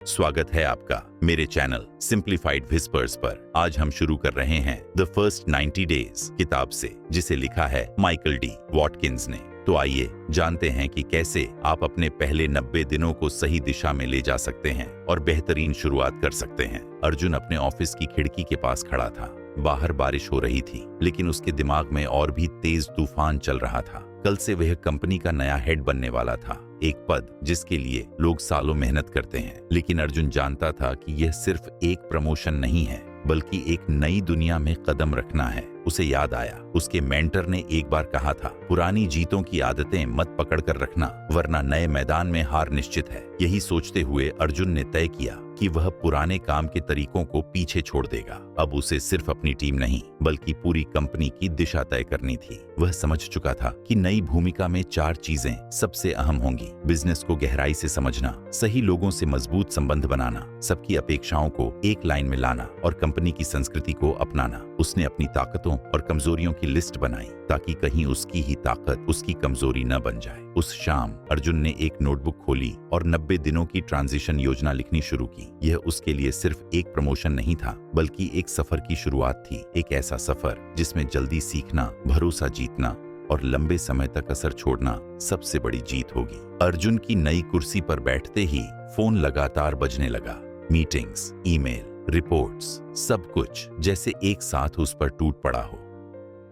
स्वागत है आपका मेरे चैनल सिंप्लीफाइड विस्पर्स पर। आज हम शुरू कर रहे हैं द फर्स्ट 90 डेज किताब से, जिसे लिखा है माइकल डी वॉटकिंस ने। तो आइए जानते हैं कि कैसे आप अपने पहले 90 दिनों को सही दिशा में ले जा सकते हैं और बेहतरीन शुरुआत कर सकते हैं। अर्जुन अपने ऑफिस की खिड़की के पास खड़ा था। बाहर बारिश हो रही थी, लेकिन उसके दिमाग में और भी तेज तूफान चल रहा था। कल से वह कंपनी का नया हेड बनने वाला था, एक पद जिसके लिए लोग सालों मेहनत करते हैं। लेकिन अर्जुन जानता था कि यह सिर्फ एक प्रमोशन नहीं है, बल्कि एक नई दुनिया में कदम रखना है। उसे याद आया, उसके मेंटर ने एक बार कहा था, पुरानी जीतों की आदतें मत पकड़ कर रखना, वरना नए मैदान में हार निश्चित है। यही सोचते हुए अर्जुन ने तय किया कि वह पुराने काम के तरीकों को पीछे छोड़ देगा। अब उसे सिर्फ अपनी टीम नहीं, बल्कि पूरी कंपनी की दिशा तय करनी थी। वह समझ चुका था कि नई भूमिका में 4 चीजें सबसे अहम होंगी: बिजनेस को गहराई से समझना, सही लोगों से मजबूत संबंध बनाना, सबकी अपेक्षाओं को एक लाइन में लाना और कंपनी की संस्कृति को अपनाना। उसने अपनी ताकतों और कमजोरियों की लिस्ट बनाई, ताकि कहीं उसकी ही ताकत उसकी कमजोरी न बन जाए। उस शाम अर्जुन ने एक नोटबुक खोली और 90 दिनों की ट्रांजिशन योजना लिखनी शुरू की। यह उसके लिए सिर्फ एक प्रमोशन नहीं था, बल्कि एक सफर की शुरुआत थी। एक ऐसा सफर जिसमें जल्दी सीखना, भरोसा जीतना और लंबे समय तक असर छोड़ना सबसे बड़ी जीत होगी। अर्जुन की नई कुर्सी पर बैठते ही फोन लगातार बजने लगा। मीटिंग्स, ईमेल, रिपोर्ट्स, सब कुछ जैसे एक साथ उस पर टूट पड़ा हो।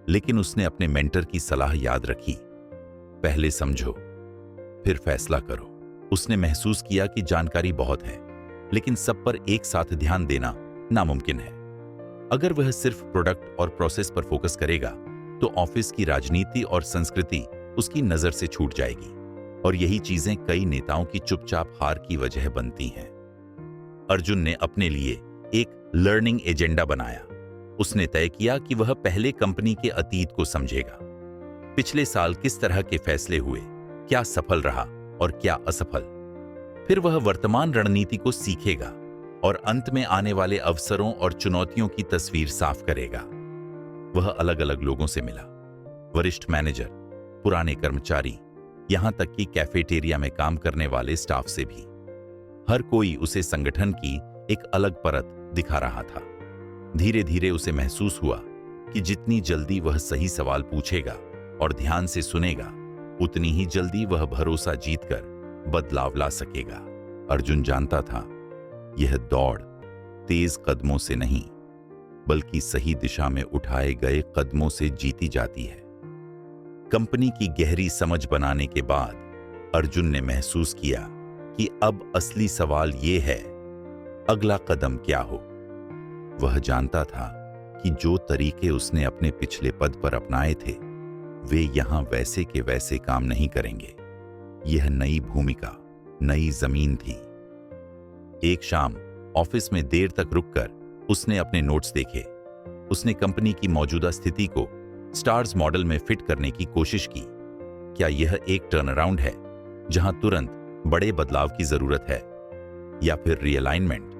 लेकिन उसने अपने मेंटर की सलाह याद रखी, पहले समझो, फिर फैसला करो। उसने महसूस किया कि जानकारी बहुत है, लेकिन सब पर एक साथ ध्यान देना नामुमकिन है। अगर वह सिर्फ प्रोडक्ट और प्रोसेस पर फोकस करेगा, तो ऑफिस की राजनीति और संस्कृति उसकी नजर से छूट जाएगी। और यही चीजें कई नेताओं की चुपचाप हार की वजह बनती हैं। अर्जुन ने अपने लिए एक लर्निंग एजेंडा बनाया। उसने तय किया कि वह पहले कंपनी के अतीत को समझेगा। पिछले साल किस तरह के फैसले हुए, क्या सफल रहा और क्या असफल। फिर वह वर्तमान रणनीति को सीखेगा और अंत में आने वाले अवसरों और चुनौतियों की तस्वीर साफ करेगा। वह अलग अलग लोगों से मिला, वरिष्ठ मैनेजर, पुराने कर्मचारी, यहां तक कि कैफेटेरिया में काम करने वाले स्टाफ से भी। हर कोई उसे संगठन की एक अलग परत दिखा रहा था। धीरे धीरे उसे महसूस हुआ कि जितनी जल्दी वह सही सवाल पूछेगा और ध्यान से सुनेगा, उतनी ही जल्दी वह भरोसा जीतकर बदलाव ला सकेगा। अर्जुन जानता था, यह दौड़ तेज कदमों से नहीं, बल्कि सही दिशा में उठाए गए कदमों से जीती जाती है। कंपनी की गहरी समझ बनाने के बाद अर्जुन ने महसूस किया कि अब असली सवाल यह है, अगला कदम क्या हो। वह जानता था कि जो तरीके उसने अपने पिछले पद पर अपनाए थे, वे यहां वैसे के वैसे काम नहीं करेंगे। यह नई भूमिका, नई जमीन थी। एक शाम ऑफिस में देर तक रुककर उसने अपने नोट्स देखे। उसने कंपनी की मौजूदा स्थिति को स्टार्स मॉडल में फिट करने की कोशिश की। क्या यह एक टर्नअराउंड है जहां तुरंत बड़े बदलाव की जरूरत है, या फिर रीअलाइनमेंट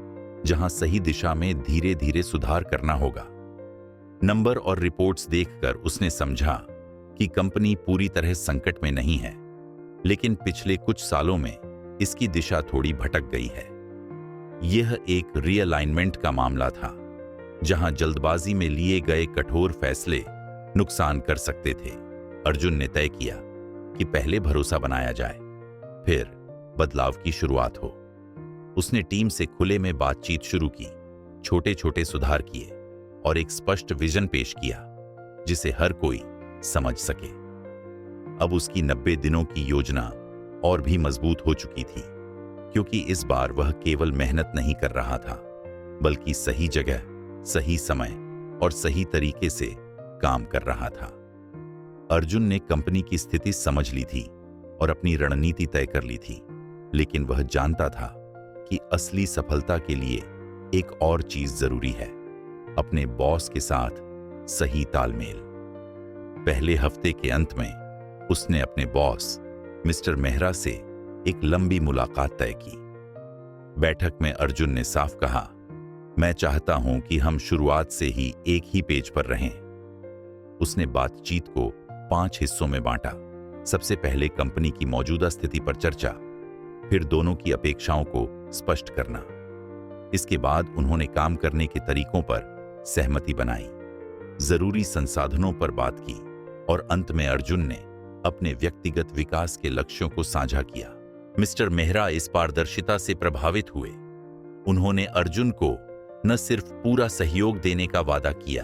जहां सही दिशा में धीरे धीरे सुधार करना होगा। नंबर और रिपोर्ट्स देखकर उसने समझा कि कंपनी पूरी तरह संकट में नहीं है, लेकिन पिछले कुछ सालों में इसकी दिशा थोड़ी भटक गई है। यह एक रीअलाइनमेंट का मामला था, जहां जल्दबाजी में लिए गए कठोर फैसले नुकसान कर सकते थे। अर्जुन ने तय किया कि पहले भरोसा बनाया जाए, फिर बदलाव की शुरुआत हो। उसने टीम से खुले में बातचीत शुरू की, छोटे छोटे सुधार किए और एक स्पष्ट विजन पेश किया जिसे हर कोई समझ सके। अब उसकी 90 दिनों की योजना और भी मजबूत हो चुकी थी, क्योंकि इस बार वह केवल मेहनत नहीं कर रहा था, बल्कि सही जगह, सही समय और सही तरीके से काम कर रहा था। अर्जुन ने कंपनी की स्थिति समझ ली थी और अपनी रणनीति तय कर ली थी, लेकिन वह जानता था कि असली सफलता के लिए एक और चीज जरूरी है, अपने बॉस के साथ सही तालमेल। पहले हफ्ते के अंत में उसने अपने बॉस मिस्टर मेहरा से एक लंबी मुलाकात तय की। बैठक में अर्जुन ने साफ कहा, मैं चाहता हूं कि हम शुरुआत से ही एक ही पेज पर रहें। उसने बातचीत को 5 हिस्सों में बांटा। सबसे पहले कंपनी की मौजूदा स्थिति पर चर्चा, फिर दोनों की अपेक्षाओं को स्पष्ट करना। इसके बाद उन्होंने काम करने के तरीकों पर सहमति बनाई, जरूरी संसाधनों पर बात की और अंत में अर्जुन ने अपने व्यक्तिगत विकास के लक्ष्यों को साझा किया। मिस्टर मेहरा इस पारदर्शिता से प्रभावित हुए। उन्होंने अर्जुन को न सिर्फ पूरा सहयोग देने का वादा किया,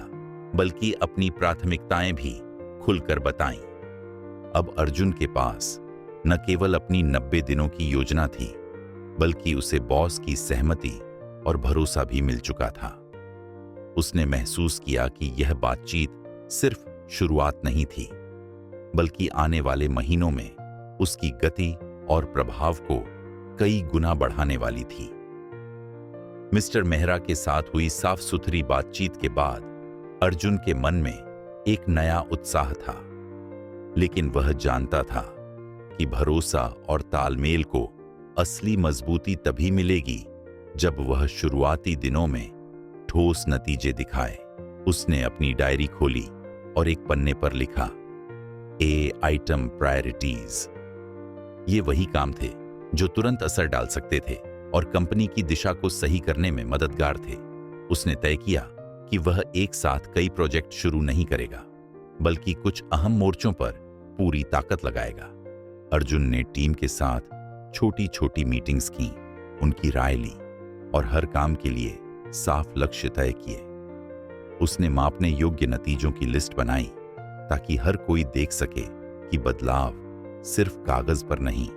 बल्कि अपनी प्राथमिकताएं भी खुलकर बताईं। अब अर्जुन के पास न केवल अपनी 90 दिनों की योजना थी, बल्कि उसे बॉस की सहमति और भरोसा भी मिल चुका था। उसने महसूस किया कि यह बातचीत सिर्फ शुरुआत नहीं थी, बल्कि आने वाले महीनों में उसकी गति और प्रभाव को कई गुना बढ़ाने वाली थी। मिस्टर मेहरा के साथ हुई साफ सुथरी बातचीत के बाद अर्जुन के मन में एक नया उत्साह था, लेकिन वह जानता था कि भरोसा और तालमेल को असली मजबूती तभी मिलेगी जब वह शुरुआती दिनों में ठोस नतीजे दिखाए। उसने अपनी डायरी खोली और एक पन्ने पर लिखा, ए आइटम प्रायोरिटीज। ये वही काम थे जो तुरंत असर डाल सकते थे और कंपनी की दिशा को सही करने में मददगार थे। उसने तय किया कि वह एक साथ कई प्रोजेक्ट शुरू नहीं करेगा, बल्कि कुछ अहम मोर्चों पर पूरी ताकत लगाएगा। अर्जुन ने टीम के साथ छोटी छोटी मीटिंग्स की, उनकी राय ली और हर काम के लिए साफ लक्ष्य तय किए। उसने मापने योग्य नतीजों की लिस्ट बनाई ताकि हर कोई देख सके कि बदलाव सिर्फ कागज पर नहीं,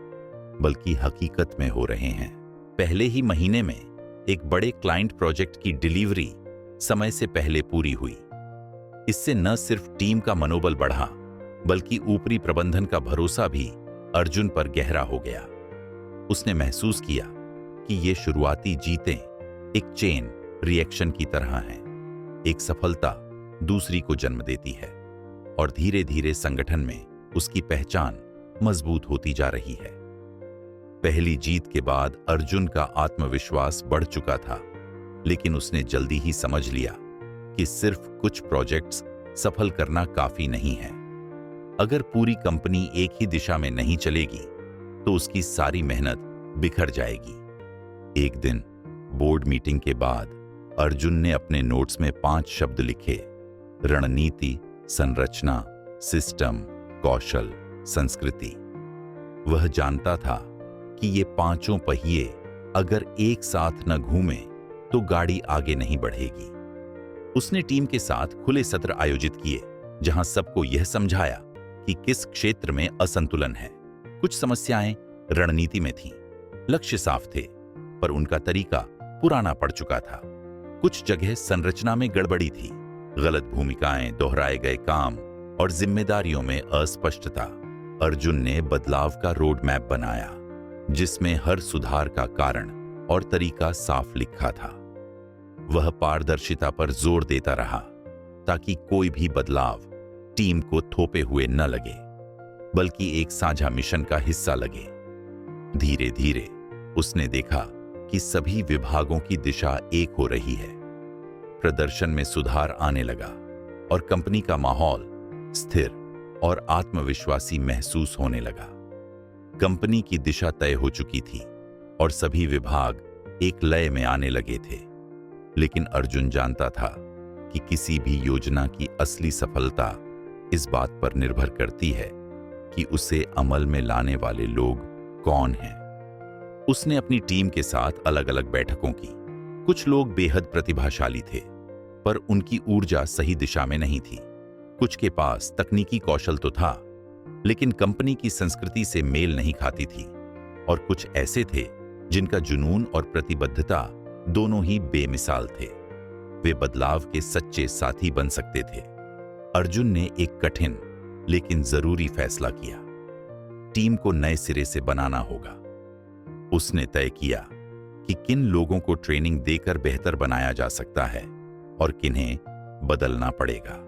बल्कि हकीकत में हो रहे हैं। पहले ही महीने में एक बड़े क्लाइंट प्रोजेक्ट की डिलीवरी समय से पहले पूरी हुई। इससे न सिर्फ टीम का मनोबल बढ़ा, बल्कि ऊपरी प्रबंधन का भरोसा भी अर्जुन पर गहरा हो गया। उसने महसूस किया कि ये शुरुआती जीतें एक चेन रिएक्शन की तरह हैं। एक सफलता दूसरी को जन्म देती है और धीरे धीरे संगठन में उसकी पहचान मजबूत होती जा रही है। पहली जीत के बाद अर्जुन का आत्मविश्वास बढ़ चुका था, लेकिन उसने जल्दी ही समझ लिया कि सिर्फ कुछ प्रोजेक्ट्स सफल करना काफी नहीं है। अगर पूरी कंपनी एक ही दिशा में नहीं चलेगी, तो उसकी सारी मेहनत बिखर जाएगी। एक दिन बोर्ड मीटिंग के बाद अर्जुन ने अपने नोट्स में 5 शब्द लिखे, रणनीति, संरचना, सिस्टम, कौशल, संस्कृति। वह जानता था कि ये पांचों पहिए अगर एक साथ न घूमें तो गाड़ी आगे नहीं बढ़ेगी। उसने टीम के साथ खुले सत्र आयोजित किए, जहां सबको यह समझाया कि किस क्षेत्र में असंतुलन है। कुछ समस्याएं रणनीति में थीं, लक्ष्य साफ थे, पर उनका तरीका पुराना पड़ चुका था। कुछ जगह संरचना में गड़बड़ी थी, गलत भूमिकाएं, दोहराए गए काम और जिम्मेदारियों में अस्पष्टता। अर्जुन ने बदलाव का रोड मैप बनाया, जिसमें हर सुधार का कारण और तरीका साफ लिखा था। वह पारदर्शिता पर जोर देता रहा ताकि कोई भी बदलाव टीम को थोपे हुए न लगे, बल्कि एक साझा मिशन का हिस्सा लगे। धीरे धीरे उसने देखा कि सभी विभागों की दिशा एक हो रही है। प्रदर्शन में सुधार आने लगा और कंपनी का माहौल स्थिर और आत्मविश्वासी महसूस होने लगा। कंपनी की दिशा तय हो चुकी थी और सभी विभाग एक लय में आने लगे थे। लेकिन अर्जुन जानता था कि किसी भी योजना की असली सफलता इस बात पर निर्भर करती है कि उसे अमल में लाने वाले लोग कौन हैं। उसने अपनी टीम के साथ अलग अलग बैठकों की। कुछ लोग बेहद प्रतिभाशाली थे, पर उनकी ऊर्जा सही दिशा में नहीं थी। कुछ के पास तकनीकी कौशल तो था, लेकिन कंपनी की संस्कृति से मेल नहीं खाती थी। और कुछ ऐसे थे जिनका जुनून और प्रतिबद्धता दोनों ही बेमिसाल थे। वे बदलाव के सच्चे साथी बन सकते थे। अर्जुन ने एक कठिन लेकिन जरूरी फैसला किया। टीम को नए सिरे से बनाना होगा। उसने तय किया कि किन लोगों को ट्रेनिंग देकर बेहतर बनाया जा सकता है और किन्हें बदलना पड़ेगा।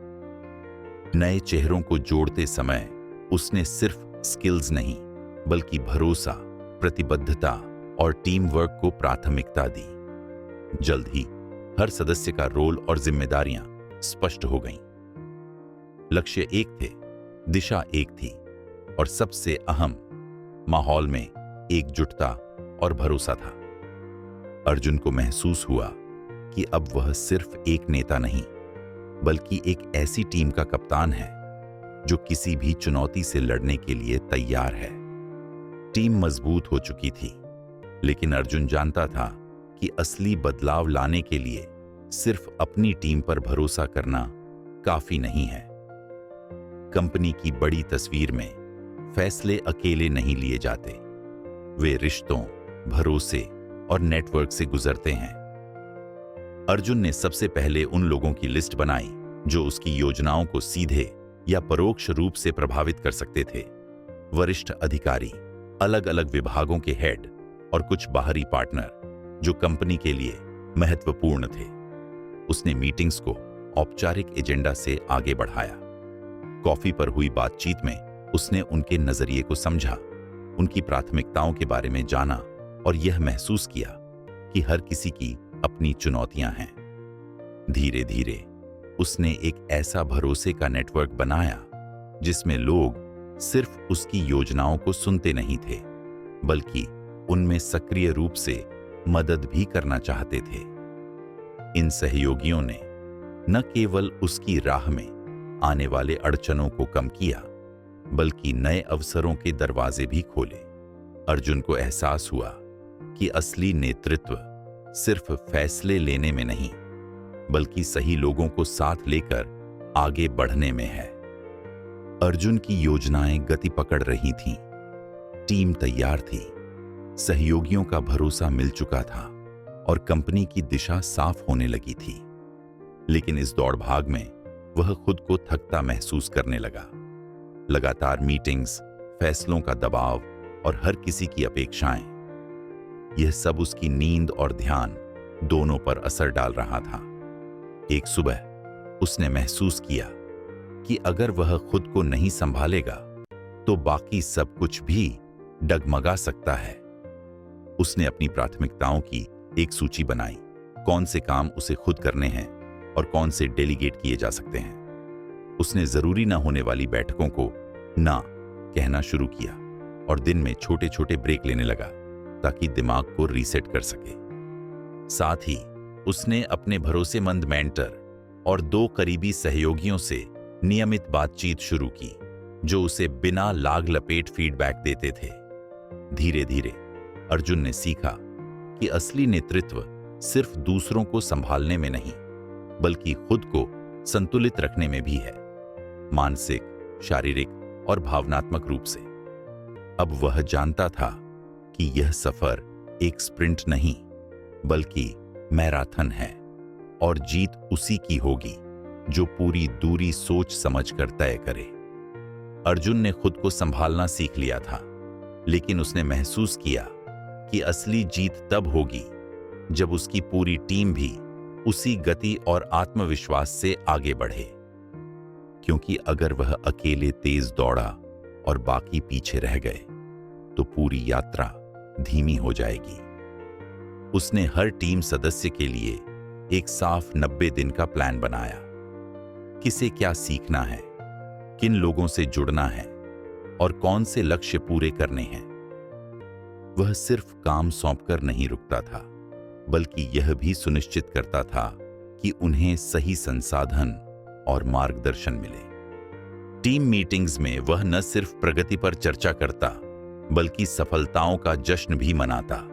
नए चेहरों को जोड़ते समय उसने सिर्फ स्किल्स नहीं, बल्कि भरोसा, प्रतिबद्धता और टीम वर्क को प्राथमिकता दी। जल्द ही हर सदस्य का रोल और जिम्मेदारियां स्पष्ट हो गईं। लक्ष्य एक थे, दिशा एक थी, और सबसे अहम, माहौल में एकजुटता और भरोसा था। अर्जुन को महसूस हुआ कि अब वह सिर्फ एक नेता नहीं, बल्कि एक ऐसी टीम का कप्तान है जो किसी भी चुनौती से लड़ने के लिए तैयार है। टीम मजबूत हो चुकी थी, लेकिन अर्जुन जानता था कि असली बदलाव लाने के लिए सिर्फ अपनी टीम पर भरोसा करना काफी नहीं है। कंपनी की बड़ी तस्वीर में फैसले अकेले नहीं लिए जाते, वे रिश्तों, भरोसे और नेटवर्क से गुजरते हैं। अर्जुन ने सबसे पहले उन लोगों की लिस्ट बनाई जो उसकी योजनाओं को सीधे या परोक्ष रूप से प्रभावित कर सकते थे। वरिष्ठ अधिकारी, अलग अलग विभागों के हेड और कुछ बाहरी पार्टनर जो कंपनी के लिए महत्वपूर्ण थे। उसने मीटिंग्स को औपचारिक एजेंडा से आगे बढ़ाया। कॉफी पर हुई बातचीत में उसने उनके नजरिए को समझा, उनकी प्राथमिकताओं के बारे में जाना और यह महसूस किया कि हर किसी की अपनी चुनौतियां हैं। धीरे धीरे उसने एक ऐसा भरोसे का नेटवर्क बनाया जिसमें लोग सिर्फ उसकी योजनाओं को सुनते नहीं थे, बल्कि उनमें सक्रिय रूप से मदद भी करना चाहते थे। इन सहयोगियों ने न केवल उसकी राह में आने वाले अड़चनों को कम किया, बल्कि नए अवसरों के दरवाजे भी खोले। अर्जुन को एहसास हुआ कि असली नेतृत्व सिर्फ फैसले लेने में नहीं, बल्कि सही लोगों को साथ लेकर आगे बढ़ने में है। अर्जुन की योजनाएं गति पकड़ रही थीं, टीम तैयार थी, सहयोगियों का भरोसा मिल चुका था और कंपनी की दिशा साफ होने लगी थी। लेकिन इस दौड़ भाग में वह खुद को थकता महसूस करने लगा। लगातार मीटिंग्स, फैसलों का दबाव और हर किसी की अपेक्षाएं, यह सब उसकी नींद और ध्यान दोनों पर असर डाल रहा था। एक सुबह उसने महसूस किया कि अगर वह खुद को नहीं संभालेगा तो बाकी सब कुछ भी डगमगा सकता है। उसने अपनी प्राथमिकताओं की एक सूची बनाई, कौन से काम उसे खुद करने हैं और कौन से डेलीगेट किए जा सकते हैं। उसने जरूरी ना होने वाली बैठकों को ना कहना शुरू किया और दिन में छोटे छोटे ब्रेक लेने लगा ताकि दिमाग को रीसेट कर सके। साथ ही उसने अपने भरोसेमंद मेंटर और 2 करीबी सहयोगियों से नियमित बातचीत शुरू की जो उसे बिना लाग लपेट फीडबैक देते थे। धीरे धीरे अर्जुन ने सीखा कि असली नेतृत्व सिर्फ दूसरों को संभालने में नहीं, बल्कि खुद को संतुलित रखने में भी है, मानसिक, शारीरिक और भावनात्मक रूप से। अब वह जानता था कि यह सफर एक स्प्रिंट नहीं, बल्कि मैराथन है और जीत उसी की होगी जो पूरी दूरी सोच समझकर तय करे। अर्जुन ने खुद को संभालना सीख लिया था, लेकिन उसने महसूस किया कि असली जीत तब होगी जब उसकी पूरी टीम भी उसी गति और आत्मविश्वास से आगे बढ़े। क्योंकि अगर वह अकेले तेज दौड़ा और बाकी पीछे रह गए तो पूरी यात्रा धीमी हो जाएगी। उसने हर टीम सदस्य के लिए एक साफ 90 दिन का प्लान बनाया। किसे क्या सीखना है, किन लोगों से जुड़ना है और कौन से लक्ष्य पूरे करने हैं। वह सिर्फ काम सौंपकर नहीं रुकता था, बल्कि यह भी सुनिश्चित करता था कि उन्हें सही संसाधन और मार्गदर्शन मिले। टीम मीटिंग्स में वह न सिर्फ प्रगति पर चर्चा करता, बल्कि सफलताओं का जश्न भी मनाता।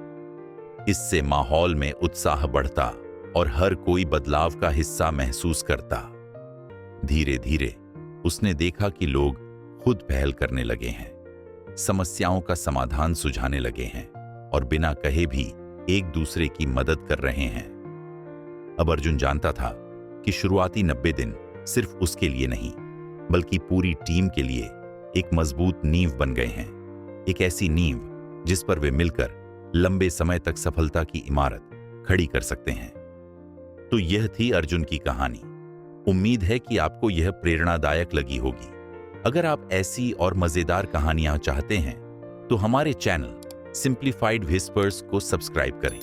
इससे माहौल में उत्साह बढ़ता और हर कोई बदलाव का हिस्सा महसूस करता। धीरे धीरे उसने देखा कि लोग खुद पहल करने लगे हैं, समस्याओं का समाधान सुझाने लगे हैं और बिना कहे भी एक दूसरे की मदद कर रहे हैं। अब अर्जुन जानता था कि शुरुआती 90 दिन सिर्फ उसके लिए नहीं, बल्कि पूरी टीम के लिए एक मजबूत नींव बन गए हैं। एक ऐसी नींव जिस पर वे मिलकर लंबे समय तक सफलता की इमारत खड़ी कर सकते हैं। तो यह थी अर्जुन की कहानी। उम्मीद है कि आपको यह प्रेरणादायक लगी होगी। अगर आप ऐसी और मजेदार कहानियां चाहते हैं तो हमारे चैनल सिंप्लीफाइड व्हिस्पर्स को सब्सक्राइब करें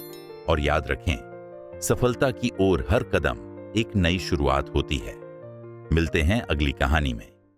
और याद रखें, सफलता की ओर हर कदम एक नई शुरुआत होती है। मिलते हैं अगली कहानी में।